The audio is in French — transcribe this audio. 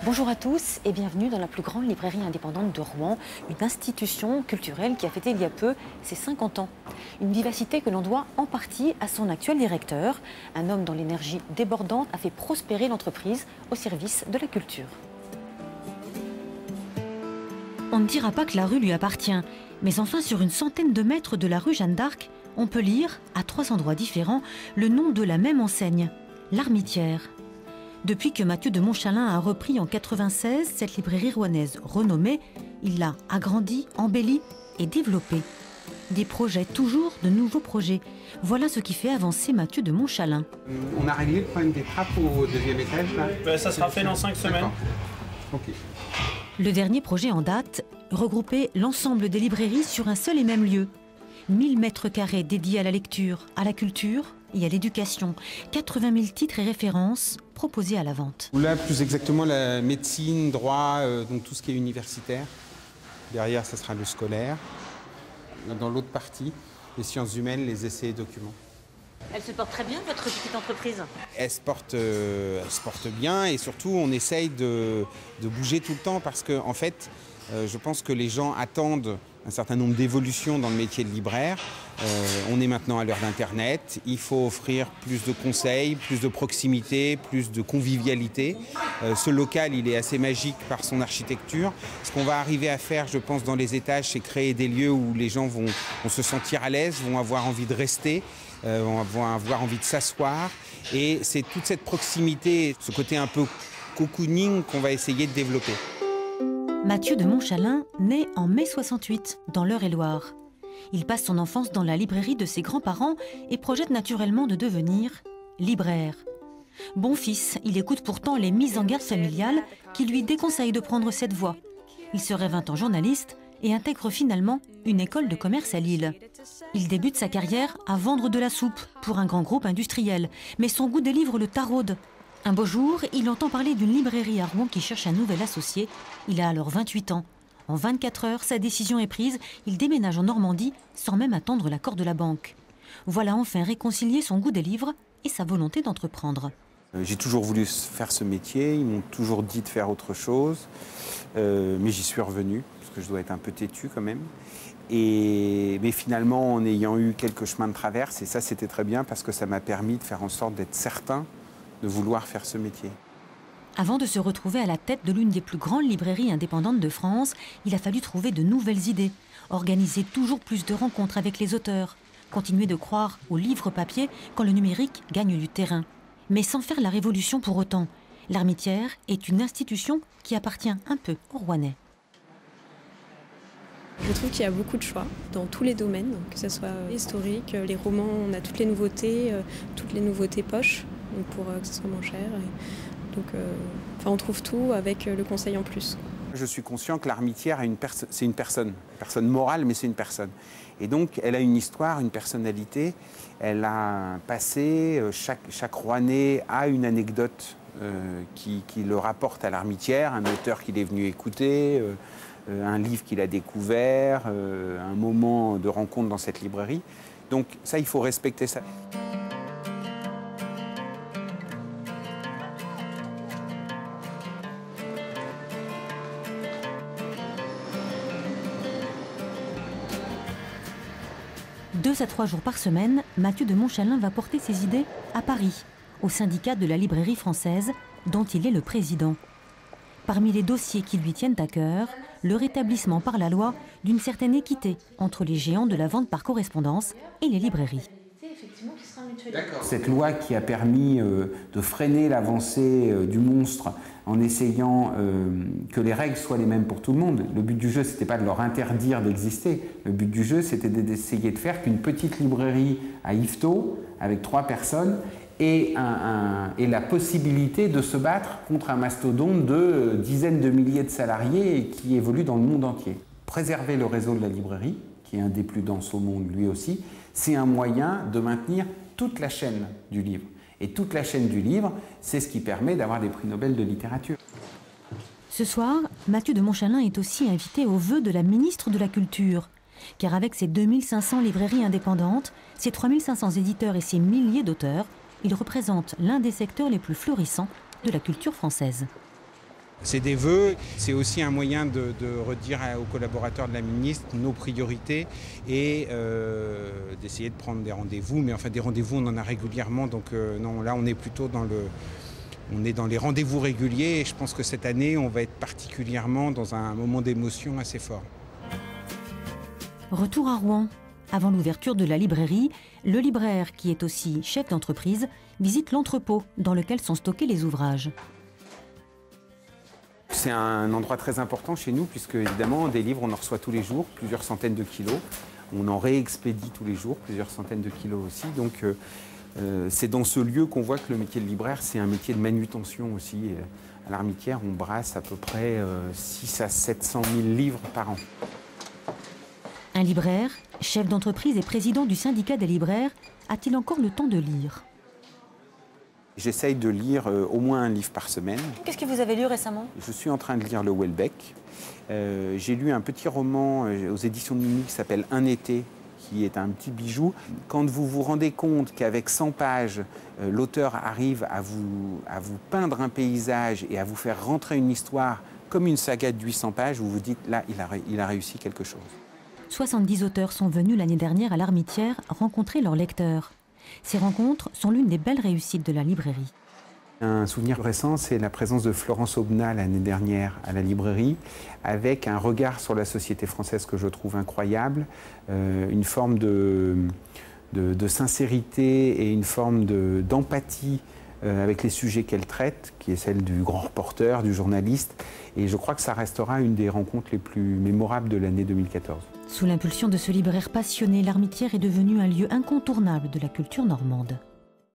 Bonjour à tous et bienvenue dans la plus grande librairie indépendante de Rouen, une institution culturelle qui a fêté il y a peu ses 50 ans. Une vivacité que l'on doit en partie à son actuel directeur, un homme dont l'énergie débordante a fait prospérer l'entreprise au service de la culture. On ne dira pas que la rue lui appartient, mais enfin sur une centaine de mètres de la rue Jeanne d'Arc, on peut lire, à 3 endroits différents, le nom de la même enseigne, l'Armitière. Depuis que Mathieu de Montchalin a repris en 1996 cette librairie rouennaise renommée, il l'a agrandie, embellie et développée. Des projets, toujours de nouveaux projets. Voilà ce qui fait avancer Mathieu de Montchalin. On a réglé le problème des trappes au deuxième étage là. Ça sera fait dans 5 semaines. Okay. Le dernier projet en date, regrouper l'ensemble des librairies sur un seul et même lieu. 1000 mètres carrés dédiés à la lecture, à la culture et à l'éducation. 80 000 titres et références proposés à la vente. Là, plus exactement, la médecine, droit, donc tout ce qui est universitaire. Derrière, ça sera le scolaire. Dans l'autre partie, les sciences humaines, les essais et documents. Elle se porte très bien, votre petite entreprise? Elle se porte bien et surtout, on essaye de bouger tout le temps parce que, en fait, je pense que les gens attendent un certain nombre d'évolutions dans le métier de libraire. On est maintenant à l'heure d'Internet. Il faut offrir plus de conseils, plus de proximité, plus de convivialité. Ce local, il est assez magique par son architecture. Ce qu'on va arriver à faire, je pense, dans les étages, c'est créer des lieux où les gens vont se sentir à l'aise, vont avoir envie de rester, vont avoir envie de s'asseoir. Et c'est toute cette proximité, ce côté un peu cocooning qu'on va essayer de développer. Mathieu de Montchalin naît en mai 68 dans l'Eure-et-Loire. Il passe son enfance dans la librairie de ses grands-parents et projette naturellement de devenir libraire. Bon fils, il écoute pourtant les mises en garde familiales qui lui déconseillent de prendre cette voie. Il se rêve un temps journaliste et intègre finalement une école de commerce à Lille. Il débute sa carrière à vendre de la soupe pour un grand groupe industriel, mais son goût des livres le taraude. Un beau jour, il entend parler d'une librairie à Rouen qui cherche un nouvel associé. Il a alors 28 ans. En 24 heures, sa décision est prise. Il déménage en Normandie sans même attendre l'accord de la banque. Voilà enfin réconcilier son goût des livres et sa volonté d'entreprendre. J'ai toujours voulu faire ce métier. Ils m'ont toujours dit de faire autre chose. Mais j'y suis revenu, parce que je dois être un peu têtu quand même. Mais finalement, en ayant eu quelques chemins de traverse, et ça c'était très bien parce que ça m'a permis de faire en sorte d'être certain de vouloir faire ce métier. Avant de se retrouver à la tête de l'une des plus grandes librairies indépendantes de France, il a fallu trouver de nouvelles idées, organiser toujours plus de rencontres avec les auteurs, continuer de croire au livre papier quand le numérique gagne du terrain. Mais sans faire la révolution pour autant. L'Armitière est une institution qui appartient un peu aux Rouennais. Je trouve qu'il y a beaucoup de choix dans tous les domaines, que ce soit historique, les romans, on a toutes les nouveautés poches, donc pour que ce soit moins cher. Donc, on trouve tout avec le conseil en plus. Je suis conscient que l'Armitière, c'est une personne morale, mais c'est une personne. Et donc, elle a une histoire, une personnalité, elle a un passé, chaque Rouennais a une anecdote qui le rapporte à l'Armitière, un auteur qu'il est venu écouter, un livre qu'il a découvert, un moment de rencontre dans cette librairie. Donc ça, il faut respecter ça. Deux à 3 jours par semaine, Mathieu de Montchalin va porter ses idées à Paris, au syndicat de la librairie française, dont il est le président. Parmi les dossiers qui lui tiennent à cœur, le rétablissement par la loi d'une certaine équité entre les géants de la vente par correspondance et les librairies. Cette loi qui a permis de freiner l'avancée du monstre en essayant que les règles soient les mêmes pour tout le monde. Le but du jeu, ce n'était pas de leur interdire d'exister. Le but du jeu, c'était d'essayer de faire qu'une petite librairie à Yvetot, avec 3 personnes, ait la possibilité de se battre contre un mastodonte de dizaines de milliers de salariés qui évolue dans le monde entier. Préserver le réseau de la librairie, qui est un des plus denses au monde lui aussi, c'est un moyen de maintenir toute la chaîne du livre. Et toute la chaîne du livre, c'est ce qui permet d'avoir des prix Nobel de littérature. Ce soir, Mathieu de Montchalin est aussi invité au vœu de la ministre de la Culture. Car avec ses 2500 librairies indépendantes, ses 3500 éditeurs et ses milliers d'auteurs, il représente l'un des secteurs les plus florissants de la culture française. C'est des vœux, c'est aussi un moyen de redire aux collaborateurs de la ministre nos priorités et d'essayer de prendre des rendez-vous. Mais enfin, des rendez-vous, on en a régulièrement. Donc non, là, on est plutôt dans les rendez-vous réguliers. Et je pense que cette année, on va être particulièrement dans un moment d'émotion assez fort. Retour à Rouen. Avant l'ouverture de la librairie, le libraire, qui est aussi chef d'entreprise, visite l'entrepôt dans lequel sont stockés les ouvrages. C'est un endroit très important chez nous puisque, évidemment, des livres, on en reçoit tous les jours, plusieurs centaines de kilos. On en réexpédie tous les jours, plusieurs centaines de kilos aussi. Donc, c'est dans ce lieu qu'on voit que le métier de libraire, c'est un métier de manutention aussi. À l'Armitière, on brasse à peu près 600 à 700 000 livres par an. Un libraire, chef d'entreprise et président du syndicat des libraires, a-t-il encore le temps de lire ? J'essaye de lire au moins un livre par semaine. Qu'est-ce que vous avez lu récemment ? Je suis en train de lire le Houellebecq. J'ai lu un petit roman aux éditions de Minuit qui s'appelle Un été, qui est un petit bijou. Quand vous vous rendez compte qu'avec 100 pages, l'auteur arrive à vous peindre un paysage et à vous faire rentrer une histoire comme une saga de 800 pages, vous vous dites, là, il a réussi quelque chose. 70 auteurs sont venus l'année dernière à l'Armitière rencontrer leurs lecteurs. Ces rencontres sont l'une des belles réussites de la librairie. Un souvenir récent, c'est la présence de Florence Aubenas l'année dernière à la librairie, avec un regard sur la société française que je trouve incroyable, une forme de sincérité et une forme d'empathie avec les sujets qu'elle traite, qui est celle du grand reporter, du journaliste. Et je crois que ça restera une des rencontres les plus mémorables de l'année 2014. Sous l'impulsion de ce libraire passionné, l'Armitière est devenue un lieu incontournable de la culture normande.